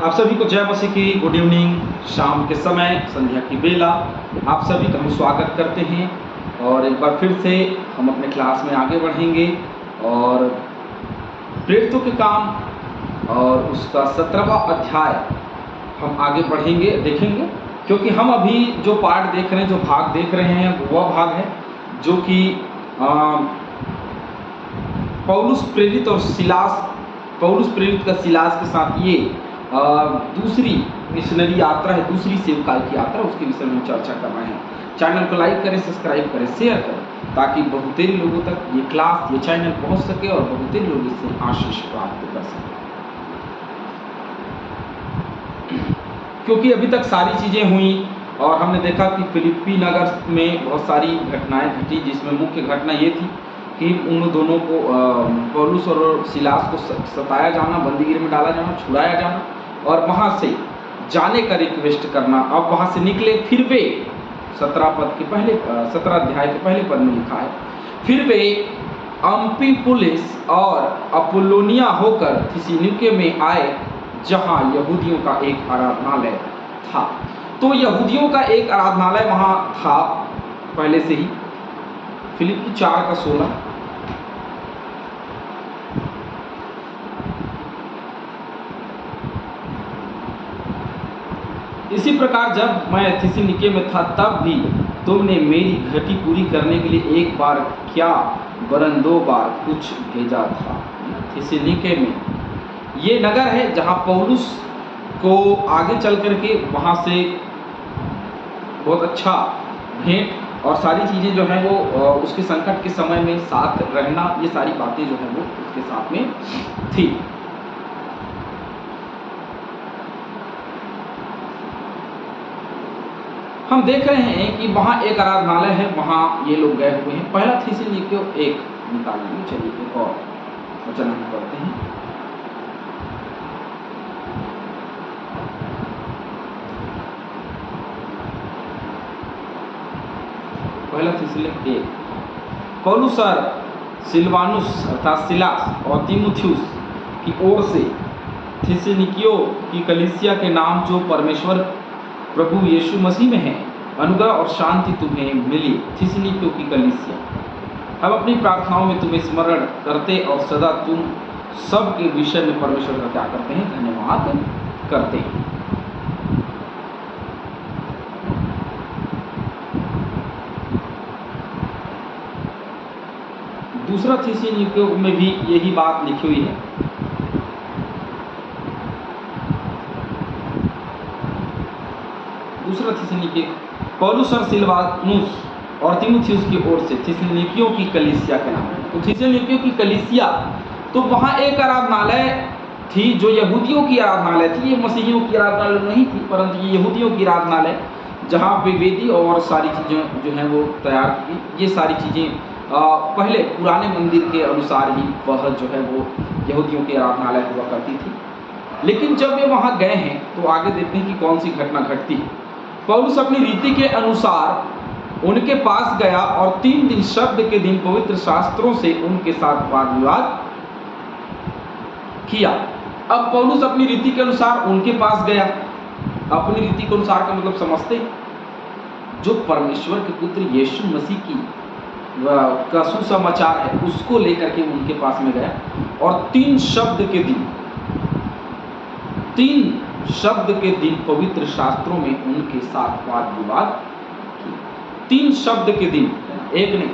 आप सभी को जय मसीह की गुड इवनिंग। शाम के समय संध्या की बेला आप सभी का हम स्वागत करते हैं और एक बार फिर से हम अपने क्लास में आगे बढ़ेंगे और प्रेरितों के काम और उसका 17वां अध्याय हम आगे बढ़ेंगे देखेंगे, क्योंकि हम अभी जो पार्ट देख रहे हैं, जो भाग देख रहे हैं, वह भाग है जो कि पौलुस प्रेरित और सिलास, पौलुस प्रेरित का सिलास के साथ ये दूसरी मिशनरी यात्रा है, दूसरी सेवकाई की यात्रा, उसके विषय में चर्चा कर रहे हैं। चैनल को लाइक करें, सब्सक्राइब करें, शेयर करें, ताकि बहुतेरे लोगों तक ये क्लास, ये चैनल पहुंच सके और बहुतेरे लोग इससे आशीष प्राप्त कर सकें। क्योंकि अभी तक सारी चीज़ें हुई और हमने देखा कि फिलिप्पी नगर में बहुत सारी घटनाएं घटी, जिसमें मुख्य घटना ये थी कि उन दोनों को पौलुस और सिलास को सताया जाना, बंदीगृह में डाला जाना, छुड़ाया जाना और वहाँ से जाने का रिक्वेस्ट करना। अब वहाँ से निकले, फिर वे 17 अध्याय के पहले पद में लिखा है, फिर वे अम्फिपुलिस और अपोलोनिया होकर थिस्सलुनीके में आए, जहाँ यहूदियों का एक आराधनालय था। तो यहूदियों का एक आराधनालय वहाँ था पहले से ही। फिलिप्पी 4:16। इसी प्रकार जब मैं थिस्सलुनीके में था, तब भी तुमने मेरी घटी पूरी करने के लिए एक बार क्या वरन 2 बार कुछ भेजा था। थिस्सलुनीके में ये नगर है जहाँ पौलुस को आगे चल करके वहाँ से बहुत अच्छा भेंट और सारी चीज़ें जो हैं वो उसके संकट के समय में साथ रहना, ये सारी बातें जो हैं वो उसके साथ में थी। हम देख रहे हैं कि वहाँ एक आराधनालय है, वहाँ ये लोग गए हुए हैं। पहला थिस्सलुनीके 1 निकालेंगे। चलिए एक और वचन हम पढ़ते हैं। पहला थिस्सलुनीके 1। पौलुस और सिलवानुस अर्थात सिलास और तीमुथियुस की ओर से थिस्सलुनीकियों की कलीसिया के नाम जो परमेश्वर प्रभु यीशु मसीह में है, अनुग्रह और शांति तुम्हें मिली। थिस्सलुनीकियों की कलीसिया, हम अपनी प्रार्थनाओं में तुम्हें स्मरण करते और सदा तुम सब के विषय में परमेश्वर का क्या करते हैं, धन्यवाद करते हैं। दूसरा थिस्सलुनीकियों में भी यही बात लिखी हुई है। दूसरा थिस्सलुनीके, पौलुस और सिलवानुस और तीमुथियुस की ओर से थिस्सलुनीकियों की कलीसिया के नाम है। तो थिस्सलुनीकियों की कलीसिया, तो वहाँ एक आराधनालय थी जो यहूदियों की आराधनालय थी। ये मसीहियों की आराधनालय नहीं थी, परंतु ये यहूदियों की आराधनालय, जहाँ पे वेदी और सारी चीज़ें जो हैं वो तैयार की। ये सारी चीज़ें पहले पुराने मंदिर के अनुसार ही वह जो है वो यहूदियों की आराधनालय हुआ करती थी। लेकिन जब वे वहाँ गए हैं तो आगे देखते हैं कि कौन सी घटना घटती है। पौलुस अपनी रीति के अनुसार उनके पास गया और 3 दिन शब्द के दिन पवित्र शास्त्रों से उनके साथ वाद विवाद किया। अब पौलुस अपनी रीति के अनुसार उनके पास गया। अपनी रीति के अनुसार का मतलब समझते हैं, जो परमेश्वर के पुत्र यीशु मसीह की का सुसमाचार है, उसको लेकर के उनके पास में गया और 3 शब्द के दिन पवित्र शास्त्रों में उनके साथ वाद विवाद किया। 3 शब्द के दिन, एक नहीं,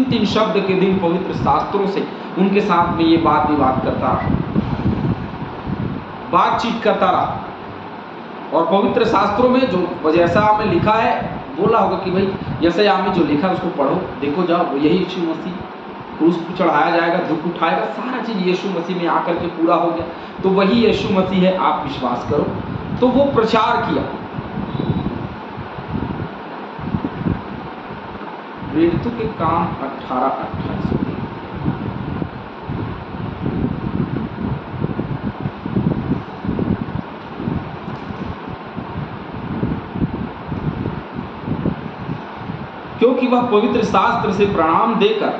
3 शब्द के दिन पवित्र शास्त्रों से उनके साथ में ये वाद विवाद करता रहा, बातचीत करता रहा। और पवित्र शास्त्रों में जो जैसा में लिखा है, बोला होगा कि भाई यशायाह में जो लिखा है उसको पढ़ो, देखो जाओ, यही यीशु मसीह क्रूस पर चढ़ाया जाएगा, दुख उठाएगा, सारा चीज़ यीशु मसीह में आकर के पूरा हो गया, तो वही यीशु मसीह है, आप विश्वास करो। तो वो प्रचार किया। प्रेरितों के काम 18-28। क्योंकि वह पवित्र शास्त्र से प्रमाण देकर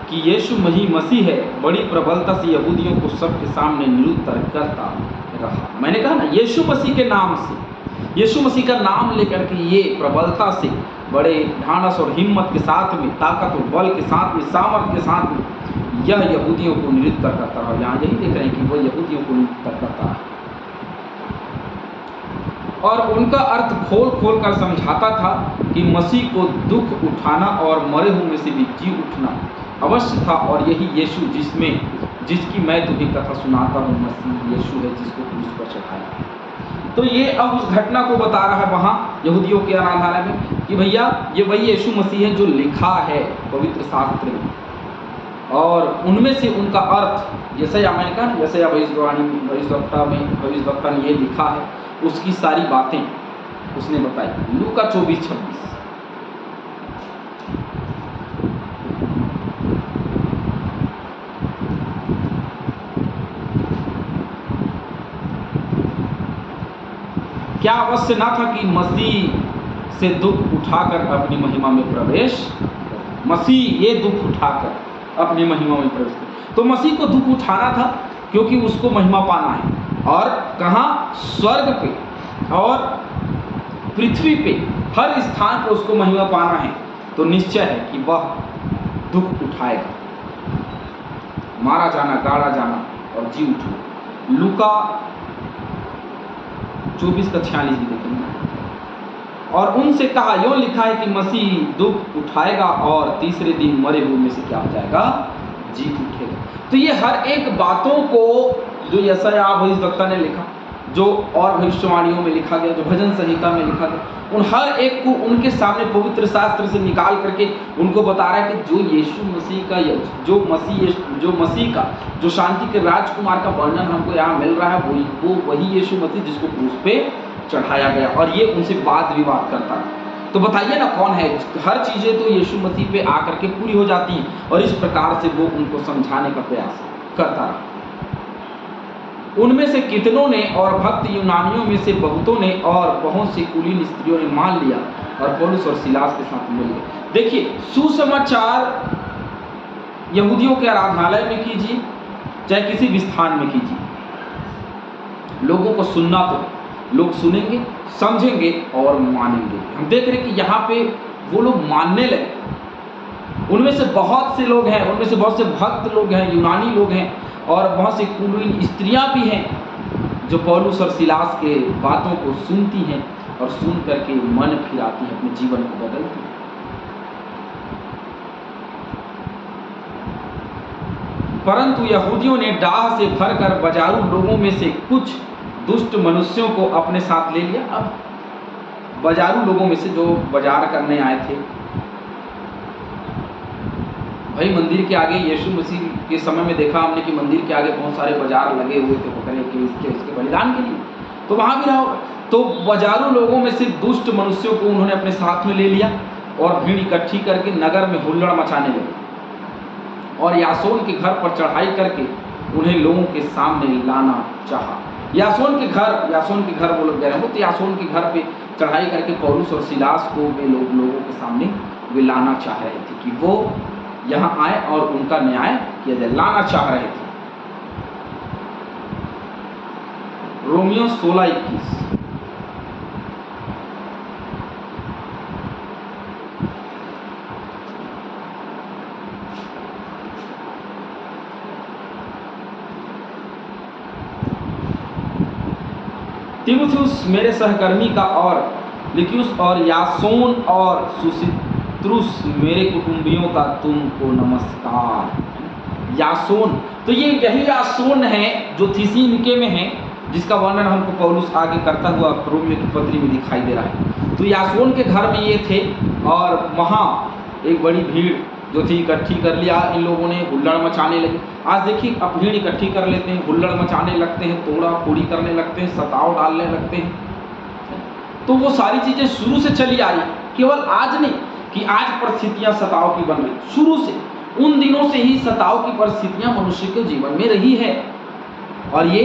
कि यीशु मसीह है, बड़ी प्रबलता से यहूदियों को सबके सामने निरुत्तर करता रहा। मैंने कहा ना, यीशु मसीह के नाम से, यीशु मसीह का नाम लेकर के ये प्रबलता से, बड़े ढाढ़स और हिम्मत के साथ में, ताकत और बल के साथ में, सामर्थ्य के साथ में यह यहूदियों को नृत्य करता रहा। यहाँ यही देख रहे हैं कि वह यहूदियों को नृत्य करता रहा और उनका अर्थ खोल खोल कर समझाता था कि मसीह को दुख उठाना और मरे हुए में से भी जी उठना अवश्य था, और यही यीशु जिसकी मैं तुम्हें कथा सुनाता हूँ, मसीह यीशु है जिसको क्रूस पर चढ़ाया। तो ये अब उस घटना को बता रहा है वहाँ यहूदियों के आराधनालय में कि भैया ये वही यीशु मसीह है जो लिखा है पवित्र शास्त्र में, और उनमें से उनका अर्थ यशायाह, मैंने कहा यशायाह भविष्यवक्ता ने ये लिखा है, उसकी सारी बातें उसने बताई। लूका 24-26। क्या अवश्य ना था कि मसीह से दुख उठाकर अपनी महिमा में प्रवेश, मसीह ये दुख उठाकर अपनी महिमा में प्रवेश करे। तो मसीह को दुख उठाना था क्योंकि उसको महिमा पाना है, और कहाँ? स्वर्ग पे और पृथ्वी पे, हर स्थान पर उसको महिमा पाना है। तो निश्चय है कि वह दुख उठाएगा, मारा जाना, गाड़ा जाना और जी उठना। लूका 24:46 भी देखेंगे। और उनसे कहा, यूं लिखा है कि मसीह दुख उठाएगा और तीसरे दिन मरे हुए में से क्या हो जाएगा? जी उठेगा। तो ये हर एक बातों को जो यशायाह भविष्यवक्ता ने लिखा, जो और भविष्यवाणियों में लिखा गया, जो भजन संहिता में लिखा गया, उन हर एक को उनके सामने पवित्र शास्त्र से निकाल करके उनको बता रहा है कि जो यीशु मसीह का, जो मसीह का, जो शांति के राजकुमार का वर्णन हमको यहाँ मिल रहा है, वो वही यीशु मसीह जिसको क्रूस पे चढ़ाया गया। और ये उनसे वाद विवाद करता है। तो बताइए ना कौन है? हर चीज़ें तो यीशु मसीह पे आकर के पूरी हो जाती हैं, और इस प्रकार से वो उनको समझाने का प्रयास करता रहा। उनमें से कितनों ने और भक्त यूनानियों में से बहुतों ने और बहुत सी कुलीन स्त्रियों ने मान लिया और पौलुस और सिलास के साथ मिल गए। देखिए, सुसमाचार यहूदियों के आराधनालय में कीजिए, चाहे किसी भी स्थान में कीजिए, लोगों को सुनना तो लोग सुनेंगे, समझेंगे और मानेंगे। हम देख रहे हैं कि यहाँ पे वो लोग मानने लगे। उनमें से बहुत से लोग हैं, उनमें से बहुत से भक्त लोग हैं, यूनानी लोग हैं, और बहुत सी कुलीन स्त्रियां भी हैं जो पौलुस और सिलास के बातों को सुनती हैं और सुन करके मन फिराती हैं, अपने जीवन को बदलती हैं। परंतु यहूदियों ने डाह से भरकर बाजारू लोगों में से कुछ दुष्ट मनुष्यों को अपने साथ ले लिया। अब बाजारू लोगों में से जो बाजार करने आए थे, भाई मंदिर के आगे यीशु मसीह के समय में देखा हमने कि मंदिर के आगे बहुत सारे बाजार लगे हुए थे बकरे के, इसके बलिदान के लिए, तो वहाँ भी रहा होगा। तो बाजारू लोगों में से दुष्ट मनुष्यों को उन्होंने अपने साथ में ले लिया और भीड़ इकट्ठी करके नगर में हुल्लड़ मचाने लगे, और यासोन के घर पर चढ़ाई करके उन्हें लोगों के सामने लाना चाहा। यासोन के घर वो लोग गए हैं, तो यासोन के घर पे चढ़ाई करके पौलुस और सिलास को वे लोगों के सामने वे लाना चाह रहे थे कि वो यहाँ आए और उनका न्याय किया जाए, लाना चाह रहे थे। रोमियो 16:21। तीमुथियुस मेरे सहकर्मी का और लिक्यूस और यासोन और सुसित्रुस मेरे कुटुंबियों का तुमको नमस्कार। यासोन, तो ये यही यासोन है जो थिस्सलुनीके में है, जिसका वर्णन हमको पौलुस आगे करता हुआ रोमियो की पत्री में दिखाई दे रहा है। तो यासोन के घर में ये थे, और वहाँ एक बड़ी भीड़ जो थी इकट्ठी कर लिया इन लोगों ने, हुल्लड़ मचाने लगे। आज देखिए, अब भीड़ इकट्ठी कर लेते हैं, हुल्लड़ मचाने लगते हैं, तोड़ा फोड़ी करने लगते हैं, सताव डालने लगते हैं। तो वो सारी चीज़ें शुरू से चली आ रही, केवल आज नहीं कि आज परिस्थितियाँ सताव की बन रही, शुरू से उन दिनों से ही सताव की परिस्थितियाँ मनुष्य के जीवन में रही है, और ये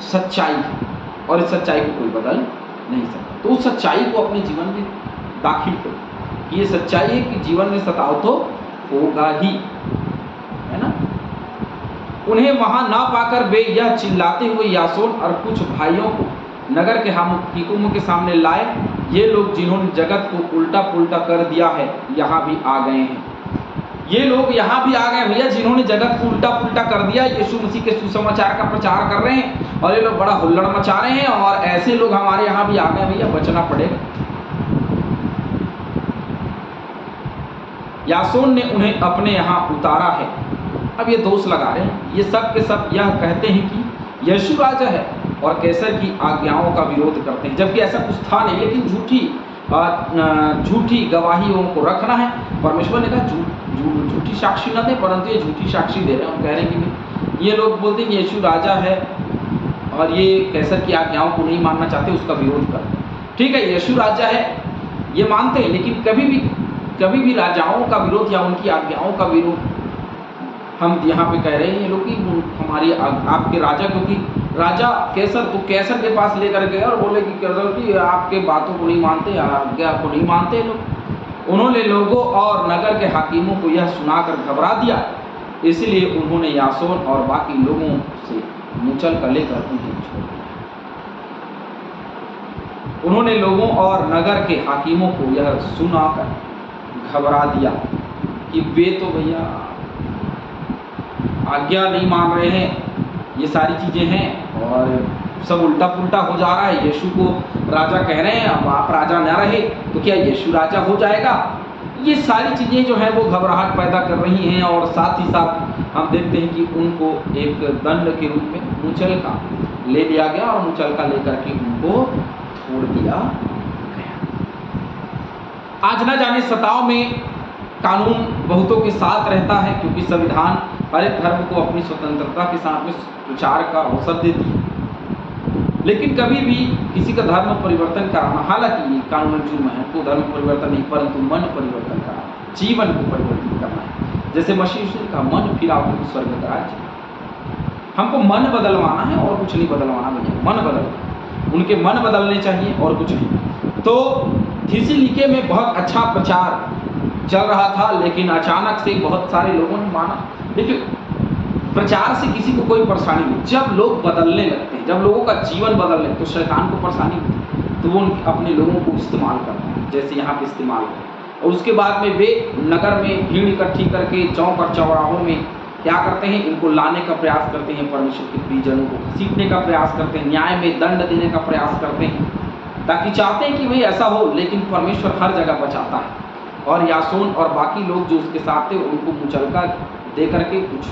सच्चाई है, और इस सच्चाई को कोई बदल नहीं सकता। तो उस सच्चाई को अपने जीवन में दाखिल करो कि ये सच्चाई है कि जीवन में सताव तो होगा ही, है ना। उन्हें वहां ना पाकर वे यह चिल्लाते हुए यासोन और कुछ भाइयों को नगर के हुकुम के सामने लाए, ये लोग जिन्होंने जगत को उल्टा पुल्टा कर दिया है यहाँ भी आ गए हैं। ये लोग यहाँ भी आ गए भैया, जिन्होंने जगत को उल्टा पुल्टा कर दिया, यीशु मसीह के सुसमाचार का प्रचार कर रहे हैं और ये लोग बड़ा हुल्लड़ मचा रहे हैं, और ऐसे लोग हमारे यहाँ भी आ गए भैया, बचना पड़ेगा। यासोन ने उन्हें अपने यहाँ उतारा है। अब ये दोष लगा रहे हैं, ये सब के सब यह कहते हैं कि यीशु राजा है और कैसर की आज्ञाओं का विरोध करते हैं, जबकि ऐसा कुछ था नहीं, लेकिन झूठी गवाहियों को रखना है। परमेश्वर ने कहा झूठी साक्षी न दे, परंतु ये झूठी साक्षी दे रहे हैं। हम कह रहे हैं कि ये लोग बोलते हैं कि यीशु राजा है और ये कैसर की आज्ञाओं को नहीं मानना चाहते, उसका विरोध करते हैं। ठीक है, यीशु राजा है ये मानते हैं, लेकिन कभी भी राजाओं का विरोध या उनकी आज्ञाओं का विरोध हम यहाँ पे कह रहे हैं। ये लोग कि हमारी आपके राजा, क्योंकि राजा कैसर, तो कैसर के पास लेकर गए और बोले कि कैसर जी आपके बातों को नहीं मानते, आज्ञा को नहीं मानते लोग। उन्होंने लोगों और नगर के हाकिमों को यह सुनाकर घबरा दिया, इसलिए उन्होंने यासोन और बाकी लोगों से मुचल कर लेकर उन्हें छोड़ दिया। उन्होंने लोगों और नगर के हाकिमों को यह सुनाकर घबरा दिया कि वे तो भैया आज्ञा नहीं मान रहे हैं, ये सारी चीज़ें हैं और सब उल्टा पुल्टा हो जा रहा है। यीशु को राजा कह रहे हैं, अब आप राजा न रहे तो क्या यीशु राजा हो जाएगा? ये सारी चीज़ें जो हैं वो घबराहट पैदा कर रही हैं, और साथ ही साथ हम देखते हैं कि उनको एक दंड के रूप में मुचलका ले लिया गया और मुचलका लेकर के उनको छोड़ दिया गया। आज न जाने सताव में कानून बहुतों के साथ रहता है, क्योंकि संविधान हर एक धर्म को अपनी स्वतंत्रता के साथ में प्रचार का अवसर देती है, लेकिन कभी भी किसी का धर्म परिवर्तन कराना, हालांकि ये कानून जुर्म है, तो धर्म परिवर्तन नहीं, परंतु मन परिवर्तन कराना, जीवन को परिवर्तित करना है। जैसे मसीह का मन फिर आपको स्वर्ग का राज्य, हमको मन बदलवाना है और कुछ नहीं बदलवाना, भैया मन बदलवाना, उनके मन बदलने चाहिए और कुछ नहीं। तो थिस्सलुनीके में बहुत अच्छा प्रचार चल रहा था, लेकिन अचानक से बहुत सारे लोगों ने माना। देखिए, प्रचार से किसी को कोई परेशानी नहीं, जब लोग बदलने लगते हैं, जब लोगों का जीवन बदलने लगता है, तो शैतान को परेशानी होती है, तो वो अपने लोगों को इस्तेमाल करते हैं, जैसे यहाँ पे इस्तेमाल करें। और उसके बाद में वे नगर में भीड़ इकट्ठी करके चौक और चौराहों में क्या करते हैं, इनको लाने का प्रयास करते हैं, परमेश्वर के प्रियजनों को घसीटने का प्रयास करते हैं, न्याय में दंड देने का प्रयास करते हैं, ताकि चाहते हैं कि भाई ऐसा हो, लेकिन परमेश्वर हर जगह बचाता है। और यासोन और बाकी लोग जो उसके साथ थे, उनको मुचलका दे करके, कुछ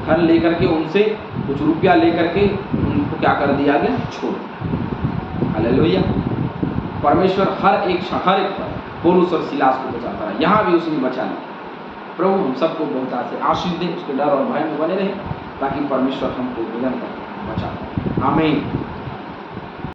धन लेकर के, उनसे कुछ रुपया लेकर के उनको क्या कर दिया गया, छोड़ दिया। हालेलुया। परमेश्वर हर एक पौलुस और सिलास को बचाता है, यहाँ भी उसने बचा लिया। प्रभु हम सबको बहुता से आशीष दे, उसके डर और भय में बने रहे, ताकि परमेश्वर हमको निरंतर बचाता है। आमीन।